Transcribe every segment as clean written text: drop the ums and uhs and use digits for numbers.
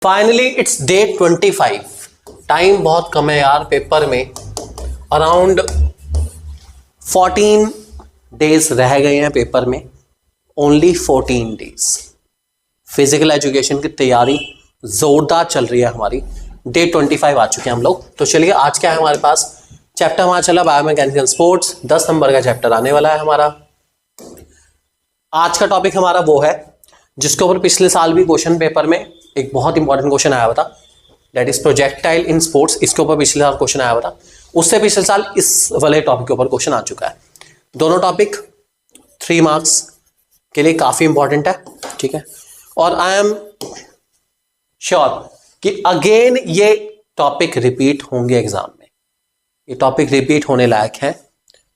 Finally it's day 25। Time बहुत कम है यार पेपर में, अराउंड 14 डेज रह गए हैं पेपर में, ओनली 14 डेज। फिजिकल एजुकेशन की तैयारी जोरदार चल रही है हमारी। डे 25 आ चुके हैं हम लोग। तो चलिए आज क्या है हमारे पास चैप्टर, हमारा चला बायोमैकेनिकल स्पोर्ट्स, 10 नंबर का चैप्टर आने वाला है हमारा। आज का टॉपिक हमारा वो है जिसके ऊपर पिछले साल भी क्वेश्चन पेपर में एक बहुत इंपॉर्टेंट क्वेश्चन आया हुआ था, that is projectile in sports. इसके ऊपर पिछले साल क्वेश्चन आया हुआ था, उससे पिछले साल इस वाले टॉपिक के ऊपर क्वेश्चन आ चुका है। दोनों टॉपिक 3 मार्क्स के लिए काफी इंपॉर्टेंट है, ठीक है। और आई एम श्योर कि अगेन ये टॉपिक रिपीट होंगे एग्जाम में। ये टॉपिक रिपीट होने लायक है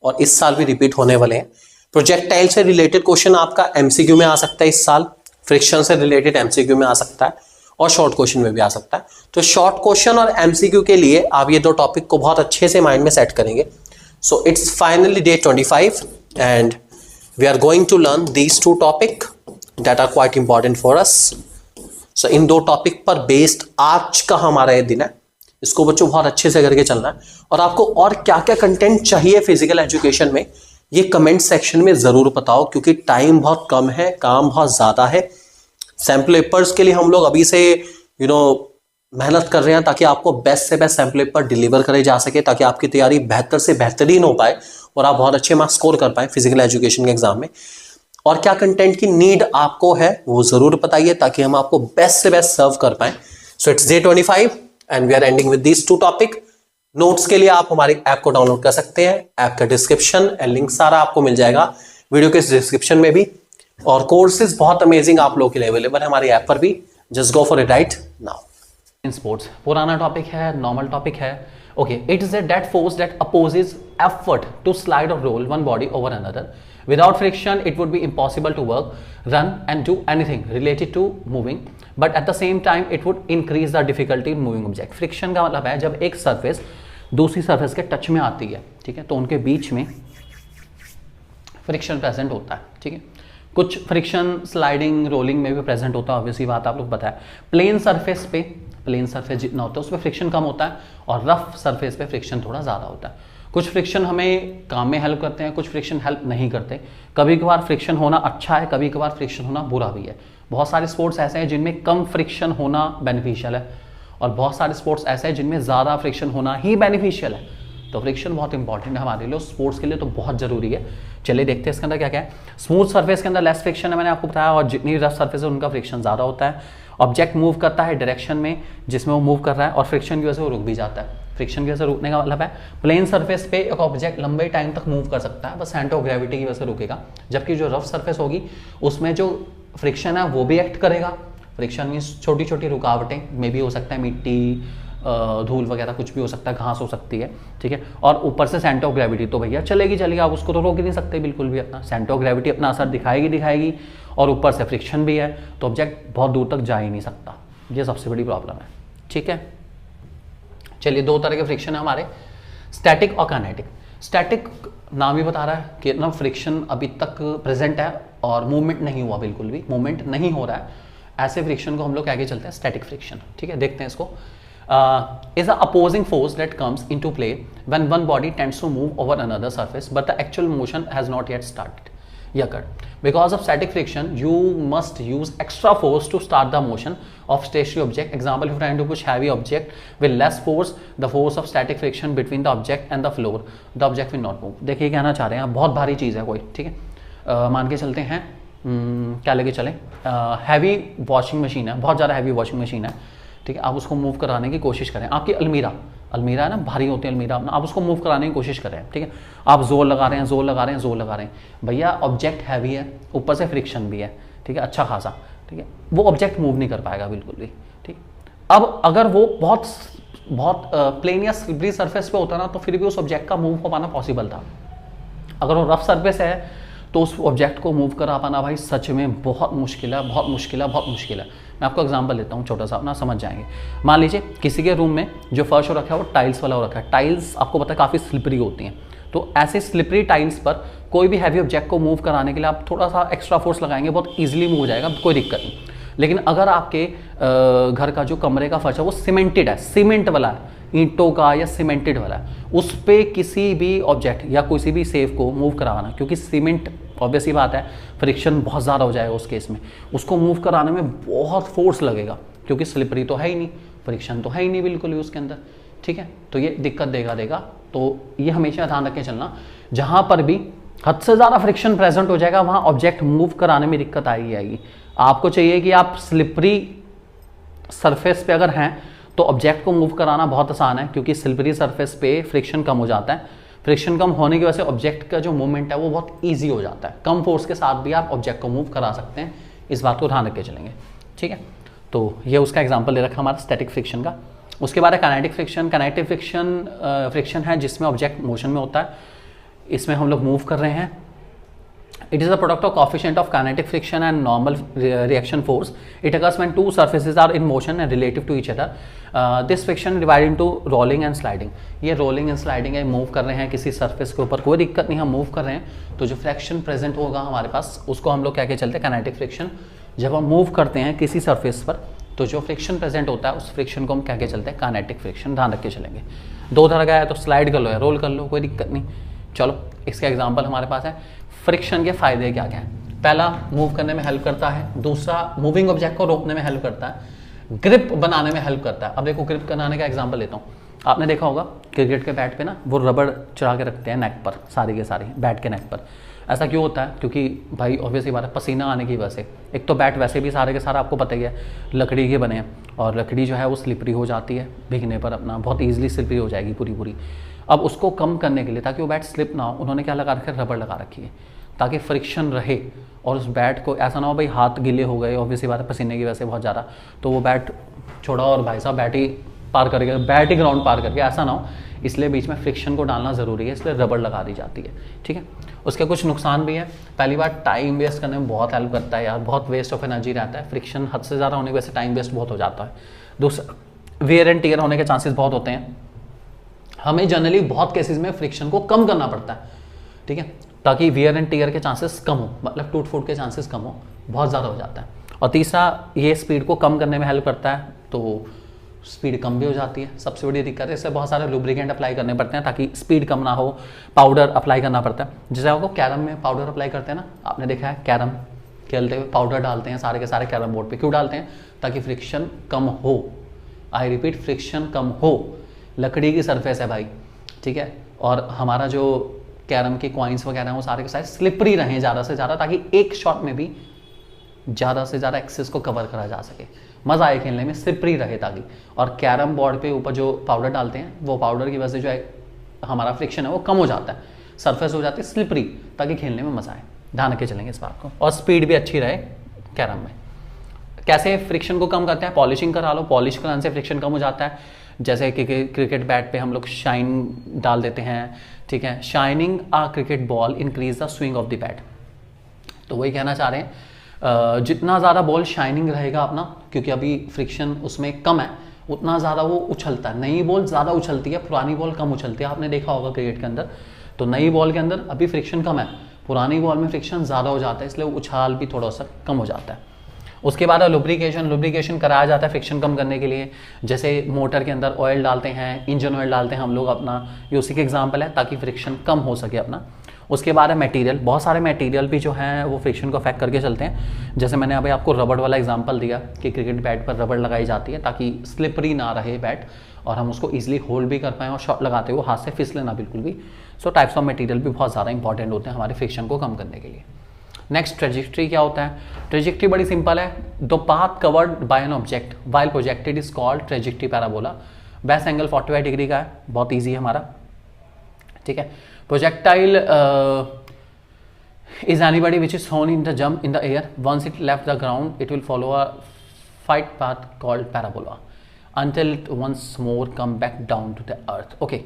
और इस साल भी रिपीट होने वाले हैं। प्रोजेक्टाइल से रिलेटेड क्वेश्चन आपका एमसीक्यू में आ सकता है इस साल, फ्रिक्शन से रिलेटेड एमसीक्यू में आ सकता है और शॉर्ट क्वेश्चन में भी आ सकता है। तो शॉर्ट क्वेश्चन और एमसीक्यू के लिए आप ये दो टॉपिक को बहुत अच्छे से माइंड में सेट करेंगे। So it's finally day 25 and we are going to learn these 2 topic that are quite important for us. So in 2 topic पर बेस्ड आज का हमारा ये दिन है। इसको बच्चों बहुत अच्छे से करके चलना है। और आपको और क्या क्या कंटेंट चाहिए फिजिकल एजुकेशन में, ये कमेंट सेक्शन में जरूर बताओ, क्योंकि टाइम बहुत कम है, काम बहुत ज्यादा है। सैंपल पेपर्स के लिए हम लोग अभी से मेहनत कर रहे हैं ताकि आपको बेस्ट से बेस्ट सैंपल पेपर डिलीवर करे जा सके, ताकि आपकी तैयारी बेहतर से बेहतरीन हो पाए और आप बहुत अच्छे मार्क्स स्कोर कर पाए फिजिकल एजुकेशन के एग्जाम में। और क्या कंटेंट की नीड आपको है वो जरूर बताइए, ताकि हम आपको बेस्ट से बेस्ट सर्व कर पाए। So it's day 25 and we are ending with these 2 topic. Notes के लिए आप हमारी ऐप को डाउनलोड कर सकते हैं। ऐप का डिस्क्रिप्शन एंड लिंक सारा आपको मिल जाएगा वीडियो के डिस्क्रिप्शन में भी। और कोर्सेज बहुत अमेजिंग आप लोगों के लिए अवेलेबल है हमारी ऐप पर भी। Just go for it right now. In sports पुराना टॉपिक है, नॉर्मल टॉपिक है। Okay, it is that force that opposes effort to slide और roll one body over another. Without friction, it would be impossible to work, run and do anything related to moving. But at the same time, it would increase the difficulty in moving object. Friction का मतलब है जब एक surface दूसरी surface के touch में आती है, ठीक है, तो उनके बीच में फ्रिक्शन प्रेजेंट होता है, ठीक है। कुछ फ्रिक्शन स्लाइडिंग रोलिंग में भी प्रेजेंट होता है, ऑब्वियसली बात आप लोग पता है। प्लेन सरफेस जितना होता है उस पर फ्रिक्शन कम होता है और रफ सरफेस पे फ्रिक्शन थोड़ा ज़्यादा होता है। कुछ फ्रिक्शन हमें काम में हेल्प करते हैं, कुछ फ्रिक्शन हेल्प नहीं करते। कभी कभार फ्रिक्शन होना अच्छा है, कभी कभार फ्रिक्शन होना बुरा भी है। बहुत सारे स्पोर्ट्स ऐसे हैं जिनमें कम फ्रिक्शन होना बेनिफिशियल है और बहुत सारे स्पोर्ट्स ऐसे हैं जिनमें ज़्यादा फ्रिक्शन होना ही बेनिफिशियल है। तो फ्रिक्शन बहुत इंपॉर्टेंट है हमारे लिए, स्पोर्ट्स के लिए तो बहुत ज़रूरी है। चलिए देखते हैं इसके अंदर क्या क्या है। स्मूथ सरफेस के अंदर लेस फ्रिक्शन है, मैंने आपको बताया, और जितनी रफ सरफेस है उनका फ्रिक्शन ज़्यादा होता है। ऑब्जेक्ट मूव करता है डायरेक्शन में जिसमें वो मूव कर रहा है और फ्रिक्शन की वजह से वो रुक भी जाता है। फ्रिक्शन की वजह से रुकने का मतलब है प्लेन सरफेस पे एक ऑब्जेक्ट लंबे टाइम तक मूव कर सकता है, बस सेंटर ऑफ ग्रेविटी की वजह से रुकेगा। जबकि जो रफ सरफेस होगी उसमें जो फ्रिक्शन है वो भी एक्ट करेगा। फ्रिक्शन मीन्स छोटी छोटी रुकावटें में भी हो सकता है, मिट्टी, धूल वगैरह कुछ भी हो सकता है, घास हो सकती है, ठीक है। और ऊपर से सेंटर ऑफ ग्रेविटी तो भैया चलेगी, आप उसको तो रोक ही नहीं सकते बिल्कुल भी। अपना सेंटर ऑफ ग्रेविटी अपना असर दिखाएगी और ऊपर से फ्रिक्शन भी है, तो ऑब्जेक्ट बहुत दूर तक जा ही नहीं सकता। ये सबसे बड़ी प्रॉब्लम है, ठीक है। चलिए 2 तरह के फ्रिक्शन है हमारे, स्टैटिक और काइनेटिक। स्टैटिक नाम ही बता रहा है कि इतना फ्रिक्शन अभी तक प्रेजेंट है और मूवमेंट नहीं हुआ, बिल्कुल भी मूवमेंट नहीं हो रहा है, ऐसे फ्रिक्शन को हम लोग आगे चलते हैं स्टैटिक फ्रिक्शन, ठीक है। देखते हैं इसको। is an opposing force that comes into play when one body tends to move over another surface but the actual motion has not yet started. Because of static friction, you must use extra force to start the motion of stationary object. Example, if you are trying to push heavy object with less force, the force of static friction between the object and the floor, the object will not move. देखिए कहना चाह रहे हैं, बहुत भारी चीज़ है कोई, ठीक है। मान के चलते हैं, क्या लेके चलें, हैवी वॉशिंग मशीन है, बहुत ज़्यादा हैवी वॉशिंग मशीन है, ठीक है। आप उसको मूव कराने की कोशिश करें। आपकी अलमीरा है ना, भारी होती है अलमीरा, आप उसको मूव कराने की कोशिश करें, ठीक है। आप जोर लगा रहे हैं, भैया ऑब्जेक्ट हैवी है, ऊपर से फ्रिक्शन भी है, ठीक है, अच्छा खासा, ठीक है। वो ऑब्जेक्ट मूव नहीं कर पाएगा बिल्कुल भी, ठीक। अब अगर वो बहुत प्लेन या स्लिपरी सरफेस पे होता ना, तो फिर भी उस ऑब्जेक्ट का मूव हो पाना पॉसिबल था। अगर वो रफ सरफेस है तो उस ऑब्जेक्ट को मूव करा पाना भाई सच में बहुत मुश्किल है। मैं आपको एग्जांपल देता हूँ छोटा सा, अपना समझ जाएंगे। मान लीजिए किसी के रूम में जो फर्श हो रखा है वो टाइल्स वाला हो रखा है। टाइल्स आपको पता है काफ़ी स्लिपरी होती हैं, तो ऐसे स्लिपरी टाइल्स पर कोई भी हैवी ऑब्जेक्ट को मूव कराने के लिए आप थोड़ा सा एक्स्ट्रा फोर्स लगाएंगे, बहुत ईजिली मूव हो जाएगा, कोई दिक्कत नहीं। लेकिन अगर आपके घर का जो कमरे का फर्श है वो सीमेंटेड है, सीमेंट वाला है, ईंटों का या सीमेंटेड वाला है, उस पर किसी भी ऑब्जेक्ट या किसी भी सेफ को मूव कराना, क्योंकि सीमेंट ऑब्वियस ही बात है फ्रिक्शन बहुत ज़्यादा हो जाएगा उस केस में, उसको मूव कराने में बहुत फोर्स लगेगा, क्योंकि स्लिपरी तो है ही नहीं, फ्रिक्शन तो है ही नहीं बिल्कुल भी उसके अंदर, ठीक है। तो ये दिक्कत देगा। तो ये हमेशा ध्यान रख के चलना, जहाँ पर भी हद से ज़्यादा फ्रिक्शन प्रेजेंट हो जाएगा वहाँ ऑब्जेक्ट मूव कराने में दिक्कत आएगी। आपको चाहिए कि आप स्लिपरी सरफेस पे अगर हैं तो ऑब्जेक्ट को मूव कराना बहुत आसान है, क्योंकि स्लिपरी सरफेस पे फ्रिक्शन कम हो जाता है। फ्रिक्शन कम होने की वजह से ऑब्जेक्ट का जो मूवमेंट है वो बहुत ईजी हो जाता है, कम फोर्स के साथ भी आप ऑब्जेक्ट को मूव करा सकते हैं, इस बात को ध्यान रख के चलेंगे, ठीक है। तो ये उसका एग्जाम्पल दे रखा हमारा स्टैटिक फ्रिक्शन का। उसके बाद है काइनेटिक फ्रिक्शन। काइनेटिक फ्रिक्शन है जिसमें ऑब्जेक्ट मोशन में होता है, इसमें हम लोग मूव कर रहे हैं। It is the product of coefficient of kinetic friction and normal reaction force. It occurs when two surfaces are in motion and relative to each other. This friction divide into rolling and sliding. ये rolling and sliding है, move कर रहे हैं किसी surface के ऊपर, कोई दिक्कत नहीं, हम मूव कर रहे हैं तो जो फ्रिक्शन प्रेजेंट होगा हमारे पास उसको हम लोग क्या के चलते हैं, काइनेटिक फ्रिक्शन। जब हम मूव करते हैं किसी सरफेस पर तो जो फ्रिक्शन प्रेजेंट होता है उस फ्रिक्शन को हम क्या के चलते हैं, काइनेटिक फ्रिक्शन। ध्यान रख के चलेंगे। दो तरह का है तो स्लाइड कर लो या रोल कर लो, कोई दिक्कत नहीं। चलो इसका एग्जांपल हमारे पास है। फ्रिक्शन के फायदे क्या क्या हैं? पहला, मूव करने में हेल्प करता है। दूसरा, मूविंग ऑब्जेक्ट को रोकने में हेल्प करता है। ग्रिप बनाने में हेल्प करता है। अब देखो ग्रिप बनाने का एग्जांपल लेता हूँ। आपने देखा होगा क्रिकेट के बैट पे ना वो रबड़ चढ़ा के रखते हैं नेक पर, सारी के सारी बैट के नेक पर। ऐसा क्यों होता है? क्योंकि भाई ऑब्वियसली बात है, पसीना आने की वजह से। एक तो बैट वैसे भी सारे के सारा आपको पता ही है लकड़ी के बने हैं, और लकड़ी जो है वो स्लिपरी हो जाती है भीगने पर, अपना बहुत ईजिली स्लिपरी हो जाएगी पूरी। अब उसको कम करने के लिए, ताकि वो बैट स्लिप ना हो, उन्होंने क्या लगा रखा है, रबड़ लगा रखी है, ताकि फ्रिक्शन रहे और उस बैट को ऐसा ना हो भाई हाथ गीले हो गए ऑब्वियसली बात है पसीने की वजह से बहुत ज़्यादा, तो वो बैट छोड़ा और भाई साहब बैट ही पार कर गया, बैट ही ग्राउंड पार कर गया, ऐसा ना हो। इसलिए बीच में फ्रिक्शन को डालना ज़रूरी है, इसलिए रबड़ लगा दी जाती है, ठीक है। उसके कुछ नुकसान भी है। पहली बात, टाइम वेस्ट करने में बहुत हेल्प करता है यार, बहुत वेस्ट ऑफ एनर्जी रहता है। फ्रिक्शन हद से ज़्यादा होने की वजह से टाइम वेस्ट बहुत हो जाता है। दूसरा, वेयर एंड टियर होने के चांसेस बहुत होते हैं। हमें जनरली बहुत केसेस में फ्रिक्शन को कम करना पड़ता है, ठीक है, ताकि वेयर एंड टियर के चांसेस कम हो, मतलब टूट फूट के चांसेस कम हो, बहुत ज़्यादा हो जाता है। और तीसरा, ये स्पीड को कम करने में हेल्प करता है, तो स्पीड कम भी हो जाती है, सबसे बड़ी दिक्कत है। इससे बहुत सारे लुब्रिकेंट अप्लाई करने पड़ते हैं ताकि स्पीड कम ना हो। पाउडर अप्लाई करना पड़ता है, जैसे आपको कैरम में पाउडर अप्लाई करते हैं ना, आपने देखा है कैरम खेलते हुए पाउडर डालते हैं सारे के सारे कैरम बोर्ड पे। क्यों डालते हैं? ताकि फ्रिक्शन कम हो। आई रिपीट, फ्रिक्शन कम हो। लकड़ी की सरफेस है भाई, ठीक है, और हमारा जो कैरम के कॉइन्स वगैरह हैं वो सारे के सारे स्लिपरी रहें ज़्यादा से ज़्यादा, ताकि एक शॉट में भी ज़्यादा से ज़्यादा एक्सेस को कवर करा जा सके, मज़ा आए खेलने में, स्लिपरी रहे ताकि। और कैरम बोर्ड पे ऊपर जो पाउडर डालते हैं वो पाउडर की वजह से जो है हमारा फ्रिक्शन है वो कम हो जाता है, सरफेस हो जाती है स्लिपरी, ताकि खेलने में मज़ा आए। ध्यान रख के चलेंगे इस बात को, और स्पीड भी अच्छी रहे कैरम में। कैसे फ्रिक्शन को कम करते हैं? पॉलिशिंग करा लो, पॉलिश कराने से फ्रिक्शन कम हो जाता है। जैसे कि क्रिकेट बैट पे हम लोग शाइन डाल देते हैं, ठीक है। Shining a cricket ball increase the swing of the bat. तो वही कहना चाह रहे हैं, जितना ज़्यादा बॉल शाइनिंग रहेगा अपना, क्योंकि अभी फ्रिक्शन उसमें कम है, उतना ज़्यादा वो उछलता है। नई बॉल ज़्यादा उछलती है, पुरानी बॉल कम उछलती है, आपने देखा होगा क्रिकेट के अंदर। तो नई बॉल के अंदर अभी फ्रिक्शन कम है, पुरानी बॉल में फ्रिक्शन ज़्यादा हो जाता है, इसलिए वो उछाल भी थोड़ा सा कम हो जाता है। उसके बाद लुब्रिकेशन कराया जाता है फ्रिक्शन कम करने के लिए। जैसे मोटर के अंदर ऑयल डालते हैं, इंजन ऑयल डालते हैं हम लोग अपना, ये उसी के एग्जाम्पल है, ताकि फ्रिक्शन कम हो सके अपना। उसके बाद है मटेरियल। बहुत सारे मटेरियल भी जो हैं वो फ्रिक्शन को अफेक्ट करके चलते हैं। जैसे मैंने अभी आपको रबड़ वाला एग्जांपल दिया कि क्रिकेट बैट पर रबड़ लगाई जाती है ताकि स्लिपरी ना रहे बैट, और हम उसको ईजिली होल्ड भी कर पाएँ और शॉट लगाते हुए हाथ से फिसले ना बिल्कुल भी। सो टाइप्स ऑफ मटेरियल भी बहुत ज़्यादा इंपॉर्टेंट होते हैं हमारे फ्रिक्शन को कम करने के लिए। नेक्स्ट, ट्रेजेक्ट्री क्या होता है? ट्रेजेक्ट्री बड़ी सिंपल है। The path covered by an object while projected is called trajectory parabola. Base angle 45 degree का है, बहुत ईजी है हमारा, ठीक है। Projectile is anybody which is thrown in the jump in the air. Once it left the ground, it will follow a flight path called parabola until it once more come back down to the earth. Okay,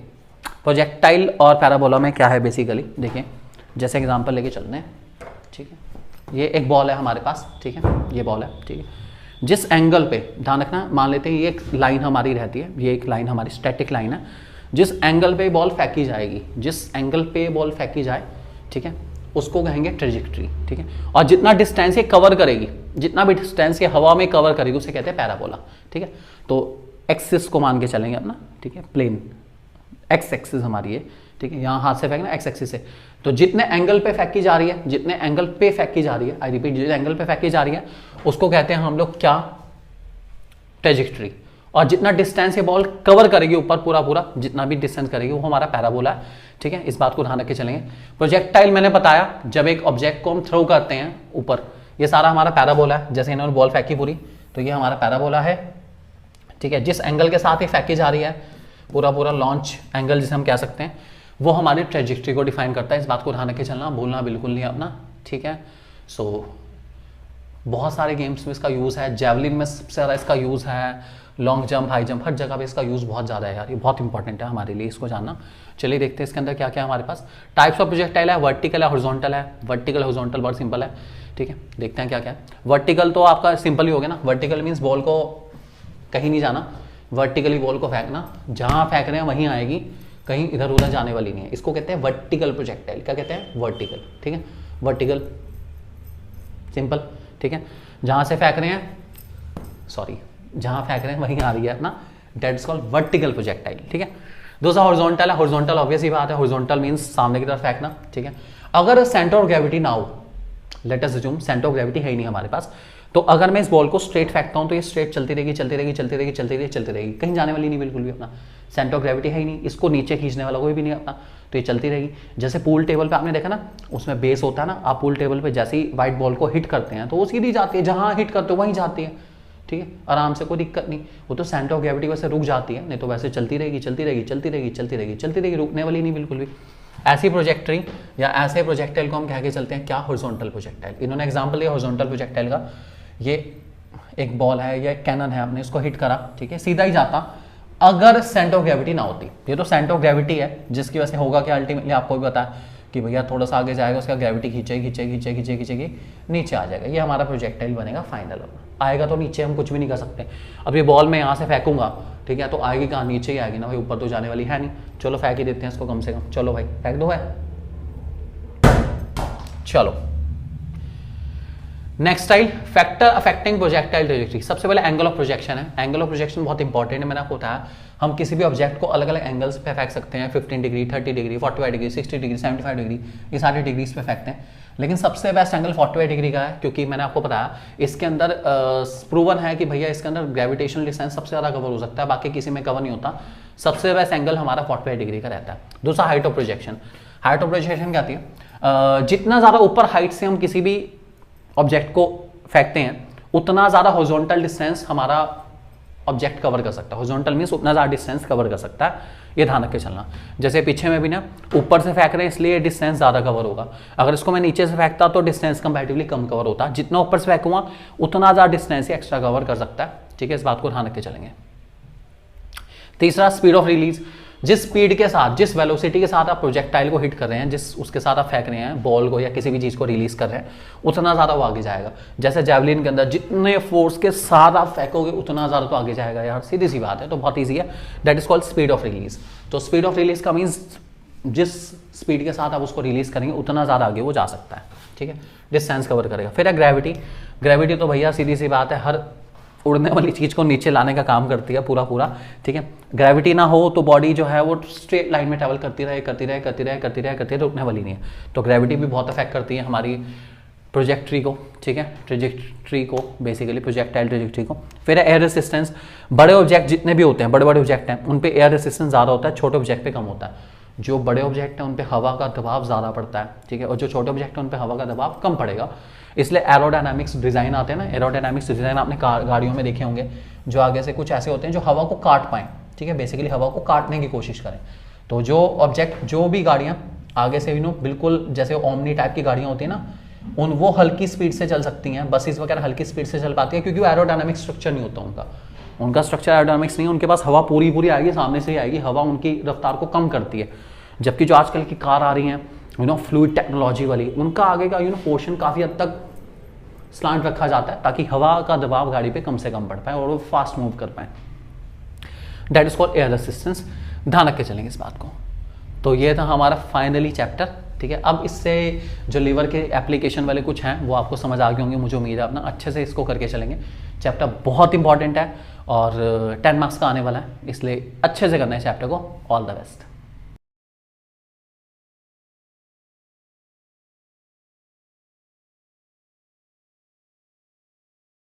projectile और parabola में क्या है basically, देखिए जैसे example लेके चलते हैं, ठीक है। ये एक बॉल है हमारे पास, ठीक है, ये बॉल है, ठीक है। जिस एंगल पे, ध्यान रखना, मान लेते हैं ये एक लाइन हमारी रहती है, ये एक लाइन हमारी स्टैटिक लाइन है। जिस एंगल पे बॉल फेंकी जाएगी, जिस एंगल पे बॉल फेंकी जाए, ठीक है, उसको कहेंगे ट्रेजेक्ट्री, ठीक है। और जितना डिस्टेंस ये कवर करेगी, जितना भी डिस्टेंस ये हवा में कवर करेगी उसे कहते हैं पैराबोला, ठीक है। तो एक्सिस को मान के चलेंगे अपना, ठीक है, प्लेन एक्स एक्सिस हमारी है, ठीक है, यहाँ हाथ से फेंकना एक्स एक्सिस से। तो जितने एंगल पे फेंकी जा रही है, जितने एंगल पे फेंकी जा रही है, आई रिपीट, जितने एंगल पे फेंकी जा रही है उसको कहते हैं हम लोग क्या, ट्रेजेक्ट्री। और जितना डिस्टेंस ये बॉल कवर करेगी ऊपर पूरा पूरा, जितना भी डिस्टेंस करेगी वो हमारा पैराबोला है, ठीक है। इस बात को ध्यान रख के चलेंगे। प्रोजेक्टाइल मैंने बताया, जब एक ऑब्जेक्ट को हम थ्रो करते हैं ऊपर, ये सारा हमारा पैराबोला है। जैसे इन्होंने बॉल फेंकी पूरी, तो ये हमारा पैराबोला है, ठीक है। जिस एंगल के साथ ये फेंकी जा रही है, पूरा पूरा लॉन्च एंगल जिसे हम कह सकते हैं, वो हमारी ट्रेजेक्ट्री को डिफाइन करता है। इस बात को ध्यान रख के चलना, भूलना बिल्कुल नहीं अपना, ठीक है। सो बहुत सारे गेम्स में इसका यूज़ है, जेवलिन में सबसे ज़्यादा इसका यूज़ है, लॉन्ग जंप, हाई जंप, हर जगह पे इसका यूज़ बहुत ज़्यादा है यार, ये बहुत इंपॉर्टेंट है हमारे लिए, इसको जानना। चलिए देखते हैं इसके अंदर क्या क्या है हमारे पास। टाइप्स ऑफ प्रोजेक्टाइल है, वर्टिकल है, हॉरिजॉन्टल है। वर्टिकल हॉरिजॉन्टल बहुत सिंपल है, ठीक है। देखते हैं क्या क्या है। वर्टिकल तो आपका सिंपल ही हो गया ना, वर्टिकल मीन्स बॉल को कहीं नहीं जाना, वर्टिकली बॉल को फेंकना, जहाँ फेंक रहे हैं वहीं आएगी, कहीं इधर उधर जाने वाली नहीं है। इसको कहते हैं वर्टिकल प्रोजेक्टाइल। क्या कहते हैं? वर्टिकल, ठीक है। वर्टिकल सिंपल, ठीक है। जहाँ से फेंक रहे हैं, सॉरी, जहाँ फेंक रहे हैं वहीं आ रही है अपना, that is called vertical projectile, ठीक है। दूसरा हॉरिजॉन्टल है। हॉरिजॉन्टल ऑब्वियस ही बात है, हॉरिजॉन्टल मींस सामने की तरफ फेंकना, ठीक है। अगर सेंटर ऑफ ग्रेविटी ना हो, let us assume centre of gravity है ही नहीं हमारे पास, तो अगर मैं इस बॉल को स्ट्रेट फेंकता हूं तो ये स्ट्रेट चलती रहेगी, चलती रहेगी, चलती रहेगी, चलती रहेगी, चलती रहेगी, कहीं जाने वाली नहीं बिल्कुल भी अपना। सेंटर ऑफ ग्रेविटी है ही नहीं, इसको नीचे खींचने वाला कोई भी नहीं अपना, तो ये चलती रहेगी। जैसे पूल टेबल पे आपने देखा ना, उसमें बेस होता है ना, आप पूल टेबल पे जैसे ही व्हाइट बॉल को हिट करते हैं तो वो सीधी जाती है, जहां हिट करते हो वहीं जाती है, ठीक है, आराम से, कोई दिक्कत नहीं। वो तो सेंटर ऑफ ग्रेविटी वैसे रुक जाती है, नहीं तो वैसे चलती रहेगी, चलती रहेगी, चलती रहेगी, चलती रहेगी, चलती रहेगी, रुकने वाली नहीं बिल्कुल भी। ऐसी प्रोजेक्टरी या ऐसे प्रोजेक्टाइल को हम कह के चलते हैं क्या? Horizontal projectile. इन्होंने एग्जांपल लिया हॉरिजॉन्टल प्रोजेक्टाइल का, ये एक बॉल है या एक कैनन है, आपने इसको हिट करा, ठीक है, सीधा ही जाता अगर सेंटर ऑफ ग्रेविटी ना होती। ये तो सेंटर ऑफ ग्रेविटी है, जिसकी वजह से होगा कि अल्टीमेटली आपको भी पता है कि भैया थोड़ा सा आगे जाएगा, उसका ग्रेविटी खींचेगी खींचेगी खींचेगी खींचेगी खींचेगी, नीचे आ जाएगा। ये हमारा प्रोजेक्टाइल बनेगा फाइनल। आएगा तो नीचे हम कुछ भी नहीं कर सकते। अब ये बॉल मैं यहाँ से फेंकूंगा, ठीक है, तो आएगी कहाँ? नीचे ही आएगी ना भाई, ऊपर तो जाने वाली है नहीं। चलो फेंक ही देते हैं इसको कम से कम, चलो भाई फेंक दो है। चलो next style, factor affecting projectile trajectory. सबसे पहले एंगल ऑफ प्रोजेक्शन है। एंगल ऑफ प्रोजेक्शन बहुत इंपॉर्टेंट है, मैंने आपको बताया। हम किसी भी ऑब्जेक्ट को अलग अलग एंगल्स पे फेंक सकते हैं, 15 degree, 30 degree, 45 degree, 60 degree, 75 degree, ये सारे डिग्रीज पे फेंकते हैं। लेकिन सबसे बेस्ट एंगल 45 डिग्री का है, क्योंकि मैंने आपको बताया इसके अंदर प्रूवन है कि भैया इसके अंदर ग्रेविटेशनल डिस्टेंस सबसे ज़्यादा कवर हो सकता है, बाकी किसी में कवर नहीं होता। सबसे बेस्ट एंगल हमारा 45 डिग्री का रहता है। दूसरा height of projection. Height of projection क्या आती है? जितना ज़्यादा ऊपर हाइट से हम किसी भी ऑब्जेक्ट को फेंकते हैं, उतना ज़्यादा हॉरिजॉन्टल डिस्टेंस हमारा ऑब्जेक्ट कवर कर सकता है। हॉरिजॉन्टल मींस उतना ज़्यादा डिस्टेंस कवर कर सकता है, ये ध्यान रख के चलना। जैसे पीछे में भी ना ऊपर से फेंक रहे हैं इसलिए डिस्टेंस ज़्यादा कवर होगा, अगर इसको मैं नीचे से फेंकता तो डिस्टेंस कंपैरेटिवली कम कवर होता। जितना ऊपर से फेंकूंगा उतना ज़्यादा डिस्टेंस ही एक्स्ट्रा कवर कर सकता है, ठीक है, इस बात को ध्यान रख के चलेंगे। तीसरा स्पीड ऑफ रिलीज। जिस स्पीड के साथ, जिस वेलोसिटी के साथ आप प्रोजेक्टाइल को हिट कर रहे हैं, जिस उसके साथ आप फेंक रहे हैं बॉल को या किसी भी चीज़ को रिलीज कर रहे हैं, उतना ज़्यादा वो आगे जाएगा। जैसे जेवलिन के अंदर जितने फोर्स के साथ आप फेंकोगे उतना ज़्यादा तो आगे जाएगा यार, सीधी सी बात है, तो बहुत ईजी है। That is called speed of release. तो स्पीड ऑफ रिलीज का मीन्स जिस स्पीड के साथ आप उसको रिलीज करेंगे उतना ज़्यादा आगे वो जा सकता है, ठीक है, डिस्टेंस कवर करेगा। फिर है ग्रेविटी। ग्रेविटी तो भैया सीधी सी बात है, हर उड़ने वाली चीज़ को नीचे लाने का काम करती है पूरा, ठीक है। ग्रेविटी ना हो तो बॉडी जो है वो स्ट्रेट लाइन में ट्रैवल करती रहे, रुकने वाली नहीं है। तो ग्रेविटी भी बहुत अफेक्ट करती है हमारी प्रोजेक्ट्री को, ठीक है, ट्रेजेक्ट्री को, बेसिकली प्रोजेक्टाइल ट्रेजेक्ट्री को। फिर एयर रेसिस्टेंस। बड़े ऑब्जेक्ट जितने भी होते हैं, बड़े बड़े ऑब्जेक्ट हैं, उन पे एयर रेसिस्टेंस ज़्यादा होता है, छोटे ऑब्जेक्ट पे कम होता है। जो बड़े ऑब्जेक्ट हैं उन पे हवा का दबाव ज़्यादा पड़ता है, ठीक है, और जो छोटे ऑब्जेक्ट हैं उन पे हवा का दबाव कम पड़ेगा। इसलिए एरोडायनामिक्स डिज़ाइन आते हैं ना, एरोडायनामिक्स डिज़ाइन आपने गाड़ियों में देखे होंगे, जो आगे से कुछ ऐसे होते हैं जो हवा को काट पाएँ, ठीक है, बेसिकली हवा को काटने की कोशिश करें। तो जो ऑब्जेक्ट, जो भी गाड़ियाँ आगे से बिल्कुल जैसे ओमनी टाइप की गाड़ियाँ होती हैं ना, वो हल्की स्पीड से चल सकती हैं, बसेस वगैरह हल्की स्पीड से चल पाती है, क्योंकि वो एरोडायनामिक स्ट्रक्चर नहीं होता उनका स्ट्रक्चर एरोडायनामिक्स नहीं है, उनके पास हवा पूरी आएगी, सामने से ही आएगी, हवा उनकी रफ्तार को कम करती है। जबकि जो आजकल की कार आ रही हैं फ्लूइड टेक्नोलॉजी वाली, उनका आगे का पोर्शन काफ़ी हद तक स्लांट रखा जाता है ताकि हवा का दबाव गाड़ी पे कम से कम पड़ पाए और वो फास्ट मूव कर पाए। That is called air resistance. ध्यान रख के चलेंगे इस बात को। तो ये था हमारा फाइनली चैप्टर ठीक है। अब इससे जो लीवर के एप्लीकेशन वाले कुछ हैं वो आपको समझ आ गए होंगे, मुझे उम्मीद है। अपना अच्छे से इसको करके चलेंगे। चैप्टर बहुत इंपॉर्टेंट है और 10 मार्क्स का आने वाला है, इसलिए अच्छे से करना है चैप्टर को। All the best.